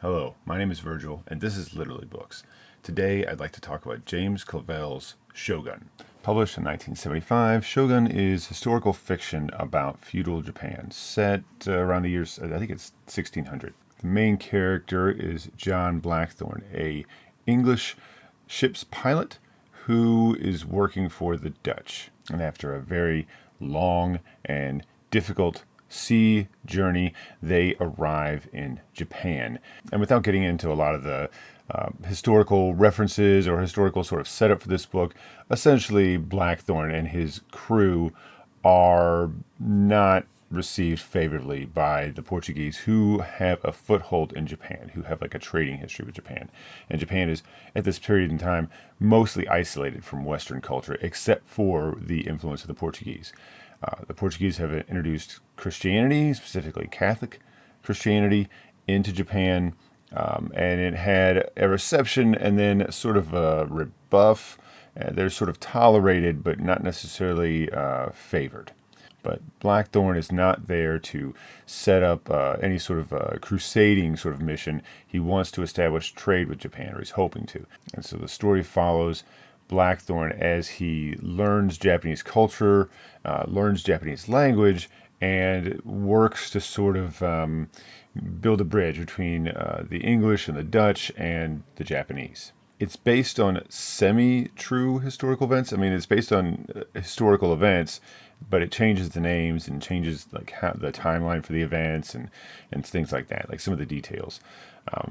Hello, my name is Virgil, and this is Literally Books. Today, I'd like to talk about James Clavell's Shogun. Published in 1975, Shogun is historical fiction about feudal Japan, set around the years, I think it's 1600. The main character is John Blackthorne, a English ship's pilot who is working for the Dutch. And after a very long and difficult sea journey, they arrive in Japan. And without getting into a lot of the historical references or historical sort of setup for this book, essentially Blackthorne and his crew are not received favorably by the Portuguese, who have a foothold in Japan, who have like a trading history with Japan. And Japan is, at this period in time, mostly isolated from Western culture, except for the influence of the Portuguese. The Portuguese have introduced Christianity, specifically Catholic Christianity, into Japan, and it had a reception and then sort of a rebuff. They're sort of tolerated, but not necessarily favored. But Blackthorne is not there to set up any sort of crusading sort of mission. He wants to establish trade with Japan, or he's hoping to. And so the story follows Blackthorne as he learns Japanese culture, learns Japanese language, and works to sort of build a bridge between the English and the Dutch and the Japanese. It's based on semi-true historical events. I mean, it's based on historical events, but it changes the names and changes like how the timeline for the events and things like that, like some of the details.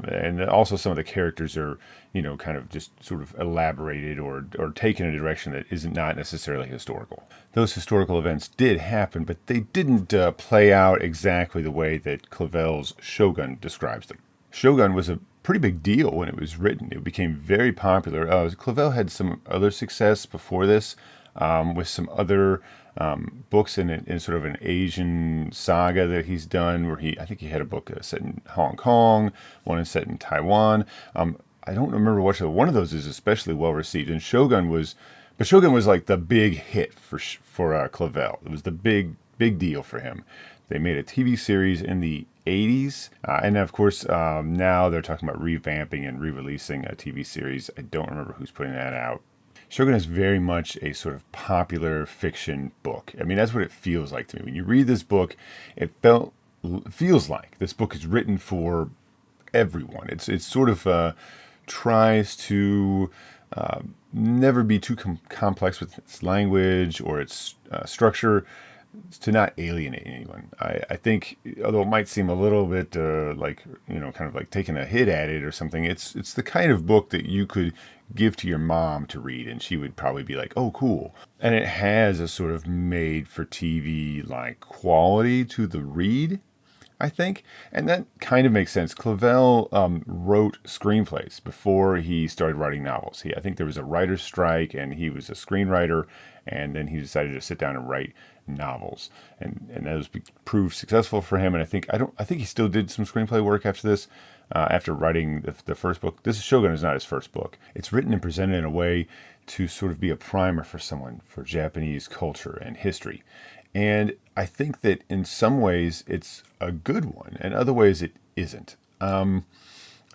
And also some of the characters are, kind of just sort of elaborated or taken in a direction that isn't not necessarily historical. Those historical events did happen, but they didn't play out exactly the way that Clavell's Shogun describes them. Shogun was a pretty big deal when it was written. It became very popular. Clavell had some other success before this with some other books in sort of an Asian saga that he's done, where I think he had a book set in Hong Kong, one set in Taiwan. I don't remember which one of those is especially well received. And Shogun was like the big hit for Clavell. It was the big deal for him. They made a TV series in the 80s, and of course now they're talking about revamping and re-releasing a TV series. I don't remember who's putting that out. Shogun is very much a sort of popular fiction book. I mean, that's what it feels like to me. When you read this book, it feels like this book is written for everyone. It's sort of tries to never be too complex with its language or its structure, to not alienate anyone. I think, although it might seem a little bit kind of like taking a hit at it or something, it's the kind of book that you could give to your mom to read, and she would probably be like, "Oh, cool." And it has a sort of made for TV like quality to the read, I think, and that kind of makes sense. Clavell wrote screenplays before he started writing novels. I think there was a writer's strike, and he was a screenwriter, and then he decided to sit down and write novels, and those proved successful for him. And I think he still did some screenplay work after this. After writing the first book. This Shogun is not his first book. It's written and presented in a way to sort of be a primer for someone for Japanese culture and history. And I think that in some ways it's a good one, and other ways it isn't. I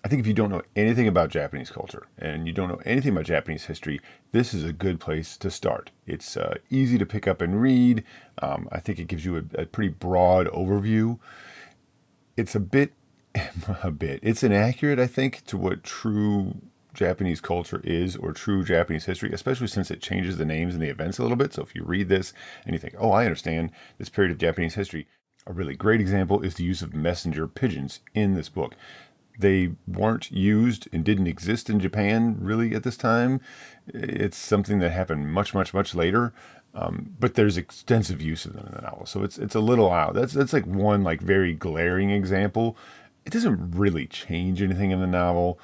think if you don't know anything about Japanese culture and you don't know anything about Japanese history, this is a good place to start. It's easy to pick up and read. I think it gives you a pretty broad overview. It's it's inaccurate, I think, to what true Japanese culture is, or true Japanese history, especially since it changes the names and the events a little bit. So if you read this and you think, "Oh, I understand this period of Japanese history," a really great example is the use of messenger pigeons in this book. They weren't used and didn't exist in Japan really at this time. It's something that happened much, much, much later. But there's extensive use of them in the novel, so it's a little out. That's like one like very glaring example. It doesn't really change anything in the novel,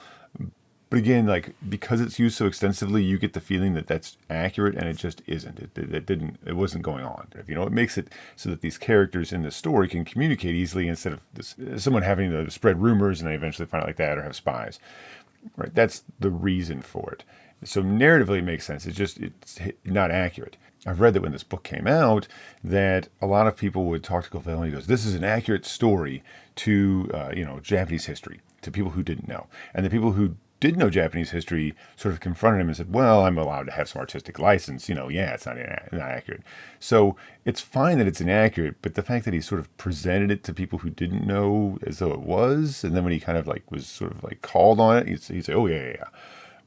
but again, like, because it's used so extensively, you get the feeling that that's accurate, and it just isn't. It wasn't going on. It makes it so that these characters in this story can communicate easily instead of someone having to spread rumors and they eventually find out like that, or have spies. Right? That's the reason for it. So narratively, it makes sense. It's not accurate. I've read that when this book came out, that a lot of people would talk to Clavell and he goes, "This is an accurate story to Japanese history, to people who didn't know. And the people who did know Japanese history sort of confronted him and said, well, I'm allowed to have some artistic license. Yeah, it's not accurate. So it's fine that it's inaccurate, but the fact that he sort of presented it to people who didn't know as though it was, and then when he kind of like was sort of like called on it, he'd say, oh, yeah.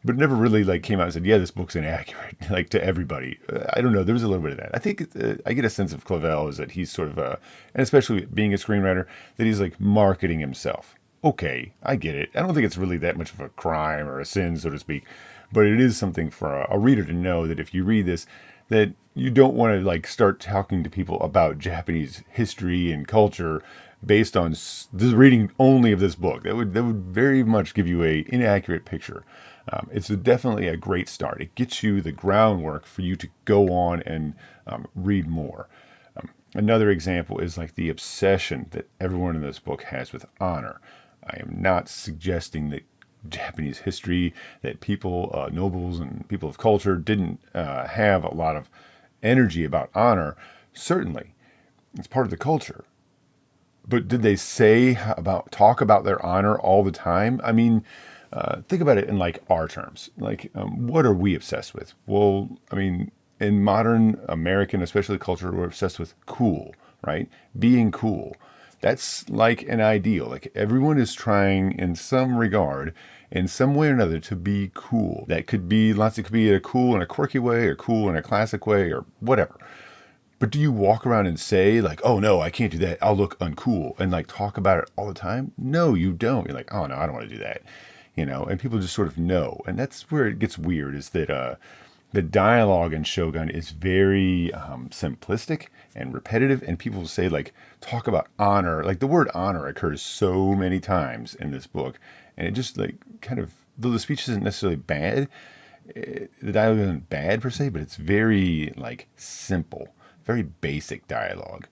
But never really like came out and said, yeah, this book's inaccurate, like to everybody. I don't know. There was a little bit of that. I think I get a sense of Clavell is that he's sort of and especially being a screenwriter, that he's like marketing himself. Okay, I get it. I don't think it's really that much of a crime or a sin, so to speak, but it is something for a reader to know that if you read this, that you don't want to like start talking to people about Japanese history and culture based on the reading only of this book. That would very much give you a inaccurate picture. It's definitely a great start. It gets you the groundwork for you to go on and read more. Another example is like the obsession that everyone in this book has with honor. I am not suggesting that Japanese history, that people, nobles and people of culture didn't have a lot of energy about honor. Certainly, it's part of the culture. But did they talk about their honor all the time? I mean, think about it in like our terms. Like, what are we obsessed with? Well, I mean, in modern American, especially culture, we're obsessed with cool, right? Being cool. That's like an ideal. Like everyone is trying in some regard, in some way or another, to be cool. That could be lots. It could be a cool in a quirky way, or cool in a classic way, or whatever. But do you walk around and say like, oh no, I can't do that, I'll look uncool, and like talk about it all the time? No, you don't. You're like, oh no, I don't want to do that. And people just sort of know. And that's where it gets weird, is that the dialogue in Shogun is very simplistic and repetitive, and people say like, talk about honor. Like the word honor occurs so many times in this book, and it just like kind of, though the speech isn't necessarily bad, the dialogue isn't bad per se, but it's very like simple, very basic dialogue.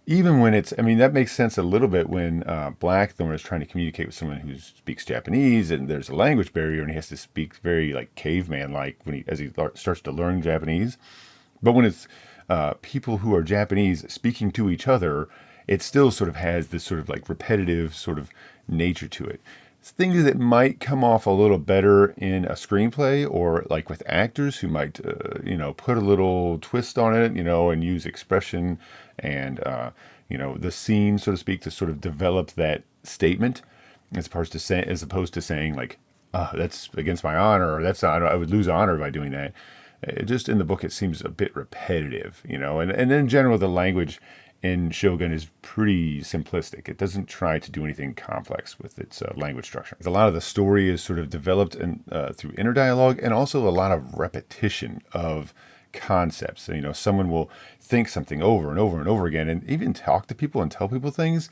Even when that makes sense a little bit when Blackthorn is trying to communicate with someone who speaks Japanese, and there's a language barrier, and he has to speak very like caveman-like as he starts to learn Japanese. But when it's people who are Japanese speaking to each other, it still sort of has this sort of like repetitive sort of nature to it. It's things that might come off a little better in a screenplay, or like with actors who might, put a little twist on it, and use expression and, the scene, so to speak, to sort of develop that statement, as opposed to saying like, that's against my honor, or I would lose honor by doing that. Just in the book, it seems a bit repetitive, and in general, the language in Shogun is pretty simplistic. It doesn't try to do anything complex with its language structure. A lot of the story is sort of developed through inner dialogue, and also a lot of repetition of concepts. Someone will think something over and over and over again, and even talk to people and tell people things,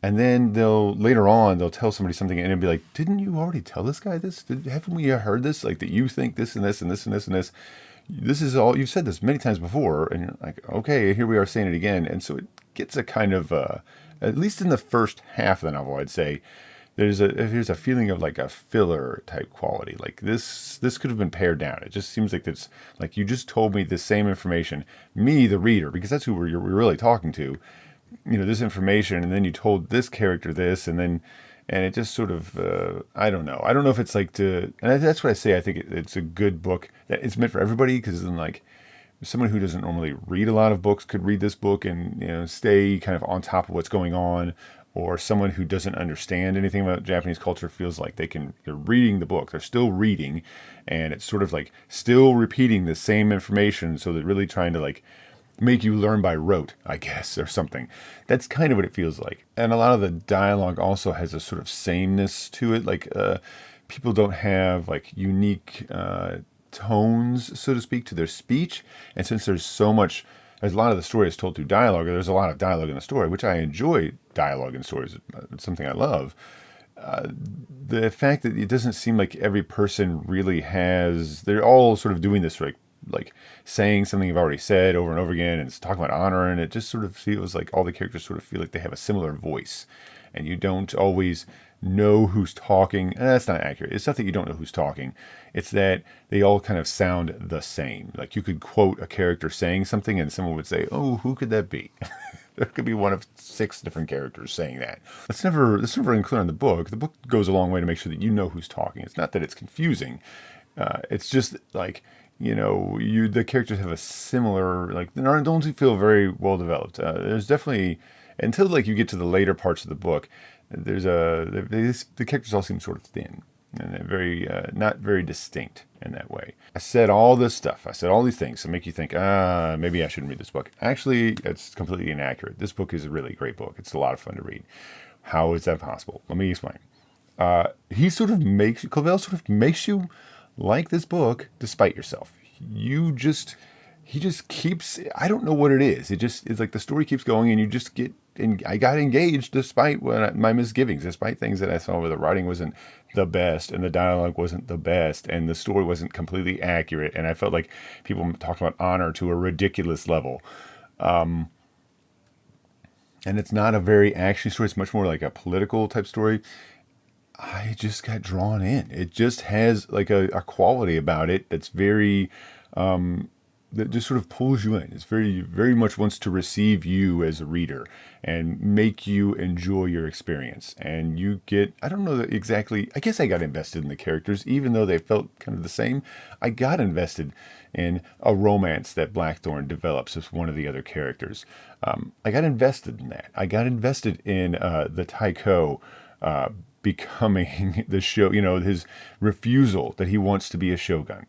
and then later on they'll tell somebody something, and it'll be like, didn't you already tell this guy this? Haven't we heard this? Like that you think this and this and this and this and this. This is all, you've said this many times before, and you're like, okay, here we are saying it again. And so it gets a kind of, at least in the first half of the novel, I'd say, there's a feeling of like a filler type quality. Like this could have been pared down. It just seems like it's like you just told me the same information, me, the reader, because that's who we're really talking to, this information, and then you told this character this, and it just sort of, I don't know. I don't know if it's like and that's what I say. I think it's a good book that it's meant for everybody, because then like someone who doesn't normally read a lot of books could read this book and, stay kind of on top of what's going on, or someone who doesn't understand anything about Japanese culture feels like they're reading the book. They're still reading, and it's sort of like still repeating the same information. So they're really trying to like make you learn by rote, I guess, or something. That's kind of what it feels like. And a lot of the dialogue also has a sort of sameness to it. Like people don't have like unique tones, so to speak, to their speech. And since there's a lot of the story is told through dialogue, or there's a lot of dialogue in the story, which I enjoy dialogue in stories. It's something I love. The fact that it doesn't seem like every person really they're all sort of doing this like saying something you've already said over and over again, and it's talking about honor, and it just sort of feels like all the characters sort of feel like they have a similar voice, and you don't always know who's talking. And that's not accurate. It's not that you don't know who's talking. It's that they all kind of sound the same. Like you could quote a character saying something, and someone would say, oh, who could that be? There could be one of 6 different characters saying that. That's never unclear in the book. The book goes a long way to make sure that you know who's talking. It's not that it's confusing. It's just like, the characters have a similar, like, they don't feel very well developed. There's definitely, until like you get to the later parts of the book, the characters all seem sort of thin, and they're very not very distinct in that way. I said all this stuff. I said all these things to make you think, maybe I shouldn't read this book. Actually, it's completely inaccurate. This book is a really great book. It's a lot of fun to read. How is that possible? Let me explain. Clavell sort of makes you like this book despite yourself. He just keeps, I don't know what it is. It's like the story keeps going and you just get, and I got engaged despite my misgivings, despite things that I saw where the writing wasn't the best and the dialogue wasn't the best and the story wasn't completely accurate. And I felt like people talked about honor to a ridiculous level. And it's not a very action story. It's much more like a political type story. I just got drawn in. It just has like a quality about it that's very, that just sort of pulls you in. It's very, very much wants to receive you as a reader and make you enjoy your experience. And you get, I don't know that exactly, I guess I got invested in the characters, even though they felt kind of the same. I got invested in a romance that Blackthorn develops with one of the other characters. I got invested in that. I got invested in the Taiko, becoming the his refusal that he wants to be a shogun.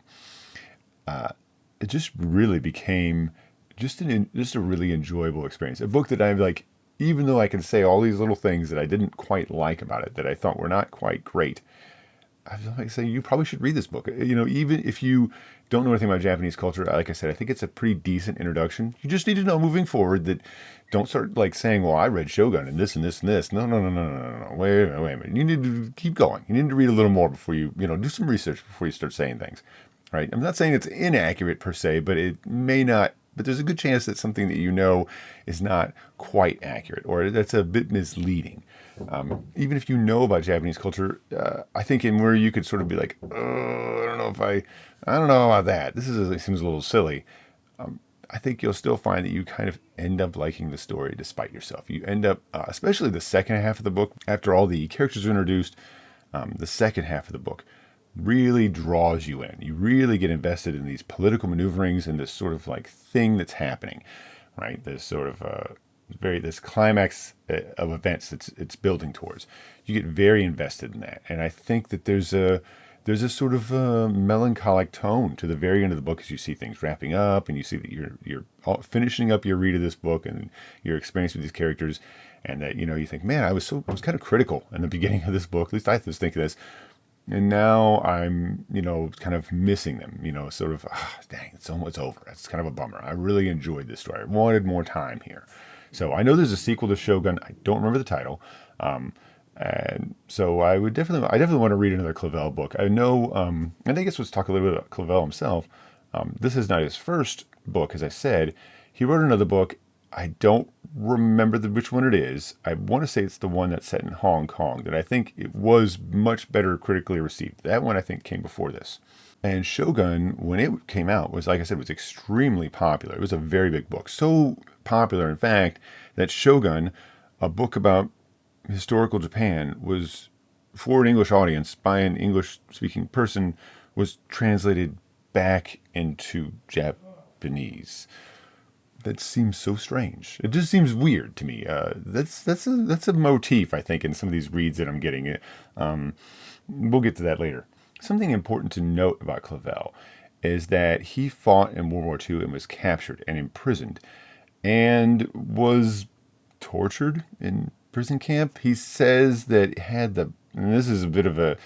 It just really became just a really enjoyable experience. A book that I'm like, even though I can say all these little things that I didn't quite like about it, that I thought were not quite great, I was like saying you probably should read this book. Even if you don't know anything about Japanese culture, like I said, I think it's a pretty decent introduction. You just need to know moving forward that don't start like saying, well, I read Shogun and this and this and this. No. Wait a minute. You need to keep going. You need to read a little more before you, do some research before you start saying things, right? I'm not saying it's inaccurate per se, but it may not, but there's a good chance that something that is not quite accurate or that's a bit misleading. Even if you know about Japanese culture, I think in where you could sort of be like, oh, I don't know about that. It seems a little silly. I think you'll still find that you kind of end up liking the story despite yourself. You end up, especially the second half of the book, after all the characters are introduced, the second half of the book really draws you in. You really get invested in these political maneuverings and this sort of like thing that's happening, right? This sort of this climax of events it's building towards. You get very invested in that, and I think that there's a sort of melancholic tone to the very end of the book as you see things wrapping up, and you see that you're finishing up your read of this book and your experience with these characters, and that you think, man, I was kind of critical in the beginning of this book. At least I was thinking this. And now I'm, kind of missing them, sort of, dang, it's almost over. That's kind of a bummer. I really enjoyed this story. I wanted more time here. So I know there's a sequel to Shogun. I don't remember the title. And so I definitely want to read another Clavell book. I know, and I guess let's talk a little bit about Clavell himself. This is not his first book, as I said. He wrote another book. I don't remember which one it is. I want to say it's the one that's set in Hong Kong, that I think it was much better critically received. That one I think came before this. And Shogun, when it came out, was, like I said, was extremely popular. It was a very big book. So popular, in fact, that Shogun, a book about historical Japan, was, for an English audience, by an English-speaking person, was translated back into Japanese. That seems so strange. It just seems weird to me. That's a motif, I think, in some of these reads that I'm getting. We'll get to that later. Something important to note about Clavell is that he fought in World War II and was captured and imprisoned and was tortured in prison camp. He says that he had and this is a bit of a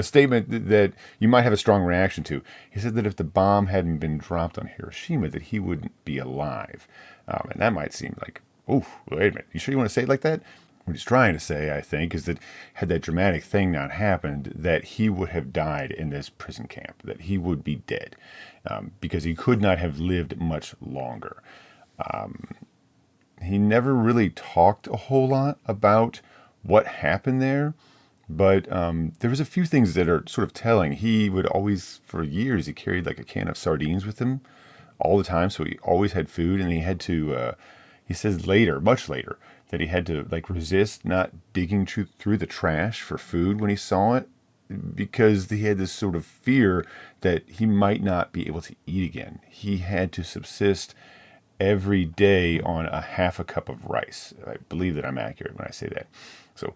statement that you might have a strong reaction to. He said that if the bomb hadn't been dropped on Hiroshima, that he wouldn't be alive. And that might seem like, oh, wait a minute. You sure you want to say it like that? What he's trying to say, I think, is that had that dramatic thing not happened, that he would have died in this prison camp, that he would be dead, because he could not have lived much longer. He never really talked a whole lot about what happened there, but there was a few things that are sort of telling. He would always, for years, he carried like a can of sardines with him all the time, so he always had food, and he had to. He says later, much later, that he had to like resist not digging through the trash for food when he saw it, because he had this sort of fear that he might not be able to eat again. He had to subsist every day on a half a cup of rice. I believe that I'm accurate when I say that. So,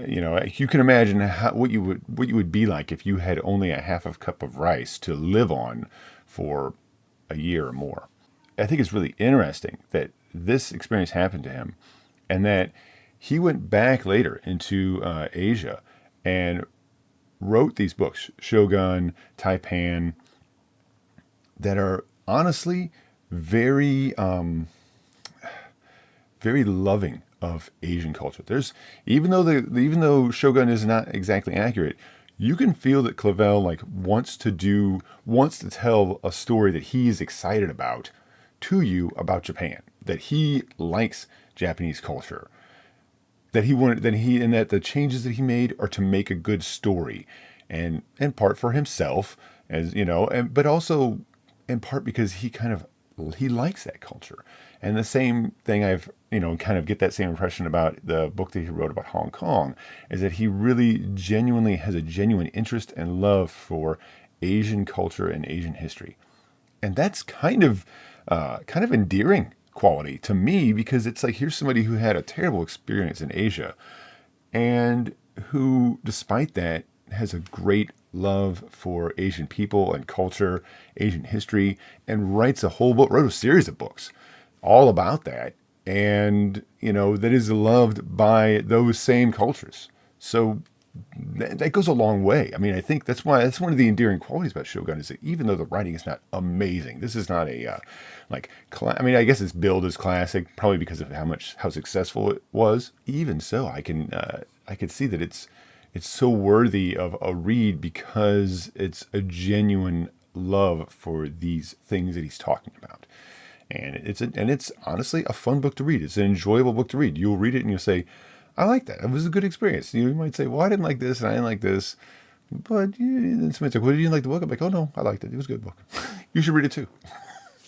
you can imagine what you would be like if you had only a half a cup of rice to live on for a year or more. I think it's really interesting that this experience happened to him, and that he went back later into Asia and wrote these books, Shogun, Taipan, that are honestly very, very loving of Asian culture. There's even though Shogun is not exactly accurate, you can feel that Clavell wants to tell a story that he's excited about to you about Japan, that he likes Japanese culture, that that the changes that he made are to make a good story, and in part for himself, as you know, but also in part because he likes that culture. And the same thing I've kind of get that same impression about the book that he wrote about Hong Kong, is that he really genuinely has a genuine interest and love for Asian culture and Asian history. And that's kind of endearing quality to me, because it's like, here's somebody who had a terrible experience in Asia, and who, despite that, has a great love for Asian people and culture, Asian history, and wrote a series of books all about that, and that is loved by those same cultures. So that goes a long way. I mean, I think that's one of the endearing qualities about Shogun, is that even though the writing is not amazing, this is not a I guess its build is classic, probably because of how successful it was. Even so, I can see that it's so worthy of a read, because it's a genuine love for these things that he's talking about. And it's honestly a fun book to read. It's an enjoyable book to read. You'll read it and you'll say, I like that. It was a good experience. You might say, well, I didn't like this and I didn't like this. But then somebody's like, well, you didn't like the book? I'm like, oh no, I liked it. It was a good book. You should read it too.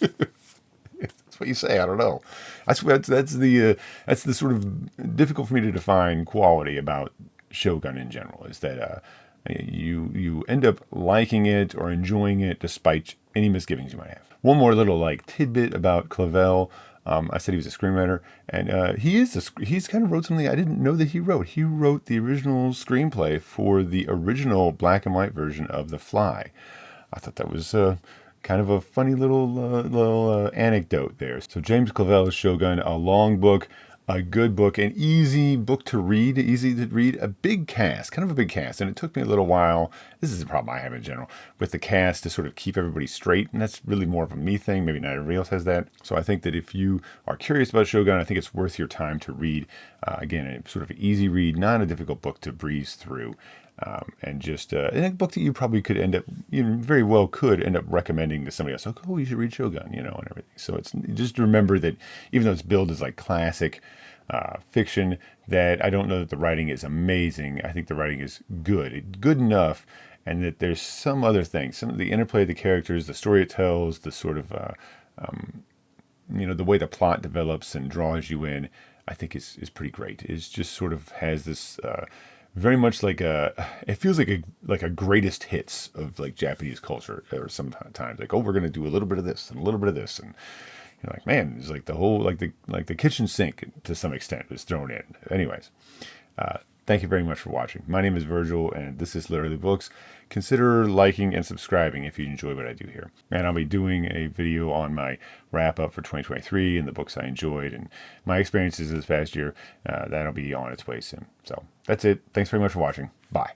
That's what you say. I don't know. That's the sort of difficult for me to define quality about Shogun in general, is that you end up liking it or enjoying it despite any misgivings you might have. One more little tidbit about Clavell. I said he was a screenwriter, and he's kind of wrote something I didn't know that he wrote. He wrote the original screenplay for the original black and white version of The Fly. I thought that was kind of a funny little anecdote there. So James Clavell's Shogun, a long book, a good book, an easy book to read, a big cast, kind of a big cast. And it took me a little while. This is a problem I have in general with the cast, to sort of keep everybody straight. And that's really more of a me thing. Maybe not everybody else has that. So I think that if you are curious about Shogun, I think it's worth your time to read. Again, a sort of easy read, not a difficult book to breeze through. And just a book that you probably very well could end up recommending to somebody else. Like, oh, you should read Shogun, and everything. So it's just remember that even though it's billed as classic fiction, that I don't know that the writing is amazing. I think the writing is good enough, and that there's some other things, some of the interplay of the characters, the story it tells, the sort of the way the plot develops and draws you in, I think is pretty great. It's just sort of has this. Very much it feels like a greatest hits of Japanese culture, or sometimes oh, we're gonna do a little bit of this and a little bit of this, and you're like, man, it's the whole the kitchen sink to some extent is thrown in. Anyways, thank you very much for watching. My name is Virgil, and this is Literally Books. Consider liking and subscribing if you enjoy what I do here. And I'll be doing a video on my wrap up for 2023 and the books I enjoyed and my experiences this past year. That'll be on its way soon. So that's it. Thanks very much for watching. Bye.